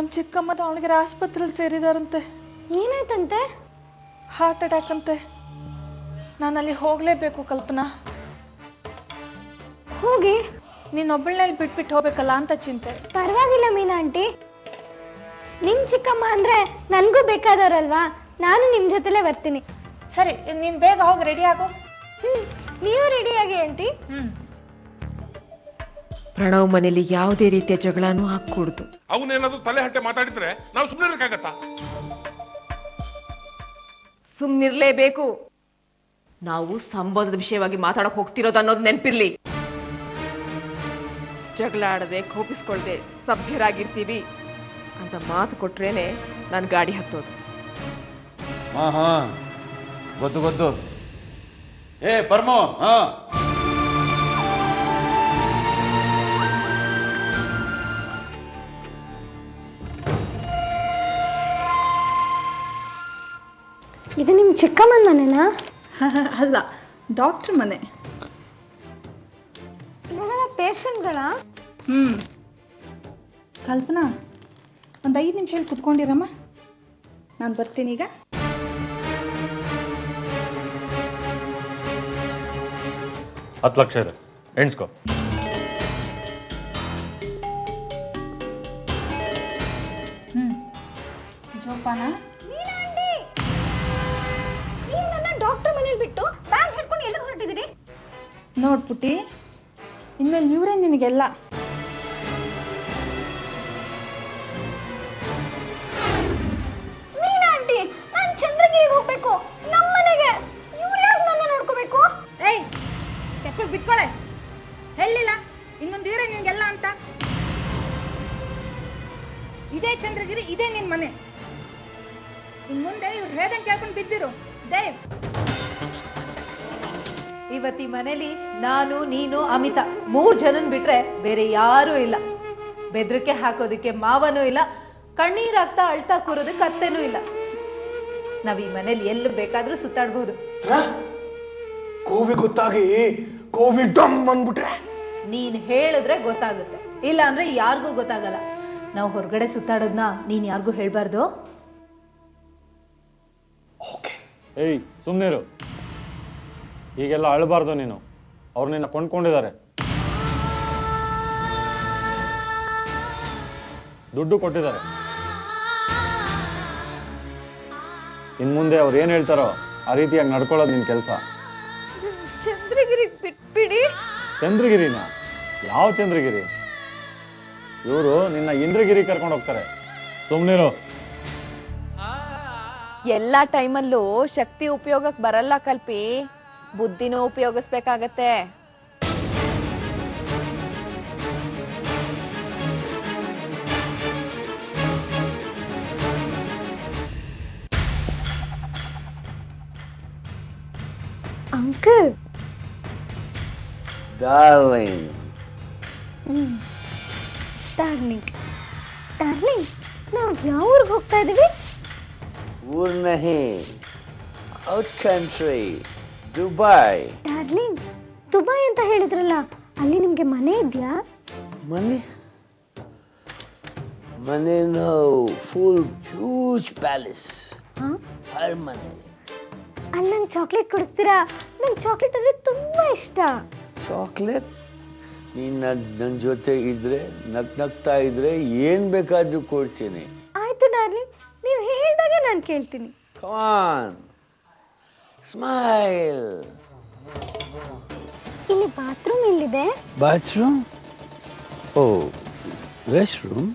ನಮ್ಮ ಚಿಕ್ಕಮ್ಮ ದಾವಣಗೆರೆ ಆಸ್ಪತ್ರೆಯಲ್ಲಿ ಸೇರಿದಾರಂತೆ. ಏನಾಯ್ತಂತೆ? ಹಾರ್ಟ್ ಅಟ್ಯಾಕ್ ಅಂತೆ. ನಾನು ಅಲ್ಲಿ ಹೋಗ್ಲೇಬೇಕು ಕಲ್ಪನಾ. ಹೋಗಿ ನೀನೊಬ್ಬಳನ್ನಲ್ಲಿ ಬಿಟ್ಬಿಟ್ಟು ಹೋಗ್ಬೇಕಲ್ಲ ಅಂತ ಚಿಂತೆ. ಪರವಾಗಿಲ್ಲ ಮೀನಾ ಆಂಟಿ, ನಿಮ್ ಚಿಕ್ಕಮ್ಮ ಅಂದ್ರೆ ನನ್ಗೂ ಬೇಕಾದವ್ರಲ್ವಾ, ನಾನು ನಿಮ್ ಜೊತೆಲೆ ಬರ್ತೀನಿ. ಸರಿ, ನೀನ್ ಬೇಗ ಹೋಗಿ ರೆಡಿ ಆಗೋ. ನೀವು ರೆಡಿ ಆಗಿ ಆಂಟಿ. ಪ್ರಣವ್ ಮನೇಲಿ ಯಾವುದೇ ರೀತಿಯ ಜಗಳನೂ ಹಾಕೂಡ್ದು. ಅವನೇನಾದ್ರೂ ತಲೆ ಹಟ್ಟೆ ಮಾತಾಡಿದ್ರೆ ನಾವು ಸುಮ್ಮನೆ ಇರಕ್ಕಾಗತ್ತಾ? ಸುಮ್ಮನಿರ್ಲೇಬೇಕು. ನಾವು ಸಂಬಂಧದ ವಿಷಯವಾಗಿ ಮಾತಾಡಕ್ ಹೋಗ್ತಿರೋದು ಅನ್ನೋದು ನೆನಪಿರ್ಲಿ. ಜಗಳ ಆಡದೆ ಕೋಪಿಸ್ಕೊಳ್ದೆ ಸಭ್ಯರಾಗಿರ್ತೀವಿ ಅಂತ ಮಾತು ಕೊಟ್ರೇನೆ ನಾನು ಗಾಡಿ ಹತ್ತೋದು. ಹಾ ಗೊತ್ತು. ಏ ಪರ್ಮೋ, ಇದು ನಿಮ್ ಚಿಕ್ಕಮ್ಮನ ಮನೆನಾ? ಅಲ್ಲ, ಡಾಕ್ಟರ್ ಮನೆ. ಪೇಷಂಟ್ಗಳ? ಕಲ್ಪನಾ, ಒಂದು 5 ನಿಮಿಷ ಕುತ್ಕೊಂಡಿರಮ್ಮ, ನಾನು ಬರ್ತೀನಿ ಈಗ. $10 ಲಕ್ಷ ಇದೆ, ಎಣ್ಸ್ಕೊ. ಜೋಪಾನ. ಡಾಕ್ಟರ್ ಮನೇಲಿ ಬಿಟ್ಟು ಬ್ಯಾಗ್ ಹಿಡ್ಕೊಂಡು ಎಲ್ಲ ಹೊರಟಿದ್ದೀರಿ? ನೋಡ್ಪುಟ್ಟಿ, ಇನ್ಮೇಲೆ ಇವರೇ ನಿನಗೆಲ್ಲ. ಮೀನಾ ಆಂಟಿ, ನಾನು ಚಂದ್ರಗಿರಿಗೆ ಹೋಗ್ಬೇಕು, ನಮ್ಮ ಮನೆಗೆ. ಇವ್ರು ಯಾಕೆ ನನ್ನ ನೋಡ್ಕೋಬೇಕು? ಏಯ್, ಕೆಪ್ಪಗೆ ಬಿಟ್ಕೊಳೆ. ಹೇಳಿಲ್ಲ ಇನ್ನೊಂದು ಇವರೇ ನಿನ್ಗೆಲ್ಲ ಅಂತ. ಇದೇ ಚಂದ್ರಗಿರಿ, ಇದೇ ನಿನ್ ಮನೆ. ಇನ್ ಮುಂದೆ ಇವ್ರು ಹೇಳ್ದಂಗೆ ಕೇಳ್ಕೊಂಡು ಬಿದ್ದಿರು. ದೇವ್, ಇವತ್ತಿ ಮನೇಲಿ ನಾನು, ನೀನು, ಅಮಿತಾ 3 ಜನನ್ ಬಿಟ್ರೆ ಬೇರೆ ಯಾರೂ ಇಲ್ಲ. ಬೆದರಿಕೆ ಹಾಕೋದಕ್ಕೆ ಮಾವನೂ ಇಲ್ಲ, ಕಣ್ಣೀರಾಗ್ತಾ ಅಳ್ತಾ ಕೂರೋದಕ್ಕೆ ಅತ್ತೆನೂ ಇಲ್ಲ. ನಾವ್ ಈ ಮನೇಲಿ ಎಲ್ಲಿ ಬೇಕಾದ್ರೂ ಸುತ್ತಾಡ್ಬಹುದು. ಕೋವಿ ಗೊತ್ತಾಗಿ ಕೋವಿ ಡಮ್ ಅಂದ್ಬಿಟ್ರೆ ನೀನ್ ಹೇಳಿದ್ರೆ ಗೊತ್ತಾಗುತ್ತೆ, ಇಲ್ಲ ಅಂದ್ರೆ ಯಾರಿಗೂ ಗೊತ್ತಾಗಲ್ಲ. ನಾವು ಹೊರಗಡೆ ಸುತ್ತಾಡೋದ್ನ ನೀನ್ ಯಾರಿಗೂ ಹೇಳ್ಬಾರ್ದು. ಏಯ್ ಸುಮ್ಮನಿರು, ಹೀಗೆಲ್ಲ ಅಳಬಾರ್ದು ನೀನು. ಅವ್ರು ನಿನ್ನ ಕೊಂಡ್ಕೊಂಡಿದ್ದಾರೆ, ದುಡ್ಡು ಕೊಟ್ಟಿದ್ದಾರೆ. ಇನ್ ಮುಂದೆ ಅವ್ರು ಏನ್ ಹೇಳ್ತಾರೋ ಆ ರೀತಿಯಾಗಿ ನಡ್ಕೊಳ್ಳೋದು ನಿನ್ ಕೆಲಸ. ಚಂದ್ರಗಿರಿ ಬಿಟ್ಬಿಡಿ. ಚಂದ್ರಗಿರಿನ? ಯಾವ ಚಂದ್ರಗಿರಿ? ಇವರು ನಿನ್ನ ಇಂದ್ರಗಿರಿ ಕರ್ಕೊಂಡು ಹೋಗ್ತಾರೆ. ಸುಮ್ನಿರು. ಎಲ್ಲಾ ಟೈಮಲ್ಲೂ ಶಕ್ತಿ ಉಪಯೋಗಕ್ಕೆ ಬರಲ್ಲ ಕಲ್ಪಿ, ಬುದ್ಧಿನೂ ಉಪಯೋಗಿಸ್ಬೇಕಾಗತ್ತೆ. ಅಂಕಲ್. ಡಾರ್ಲಿಂಗ್. ಡಾರ್ಲಿಂಗ್, ಡಾರ್ಲಿಂಗ್, ನಾವು ಯಾವ ಊರಿಗೆ ಹೋಗ್ತಾ ಇದೀವಿ? ಊರ್ ನಹಿ, out country, Dubai. Darling, Dubai ಅಂತ ಹೇಳಿದ್ರಲ್ಲ, ಅಲ್ಲಿ ನಿಮ್ಗೆ ಮನೆ ಇದೆಯಾ? ಮನೆ? ಮನೆ ಫುಲ್ ಹ್ಯೂಜ್ ಪ್ಯಾಲೇಸ್, ಮನೆ. ಅಲ್ಲಿ ನಂಗೆ ಚಾಕ್ಲೇಟ್ ಕೊಡಿಸ್ತೀರಾ? ನಂಗೆ ಚಾಕ್ಲೇಟ್ ಅಂದ್ರೆ ತುಂಬಾ ಇಷ್ಟ. ಚಾಕ್ಲೇಟ್? ನೀನ್ ನನ್ನ ಜೊತೆ ಇದ್ರೆ, ನಗ್ತಾ ಇದ್ರೆ ಏನ್ ಬೇಕಾದ್ರೂ ಕೊಡ್ತೀನಿ. ಆಯ್ತು ಡಾರ್ಲಿಂಗ್, ನೀವು ಹೇಳಿದಾಗ ನಾನು ಕೇಳ್ತೀನಿ. Come on, smile. ಇಲ್ಲಿ ಬಾತ್ರೂಮ್ ಎಲ್ಲಿದೆ? Bathroom? Oh, restroom?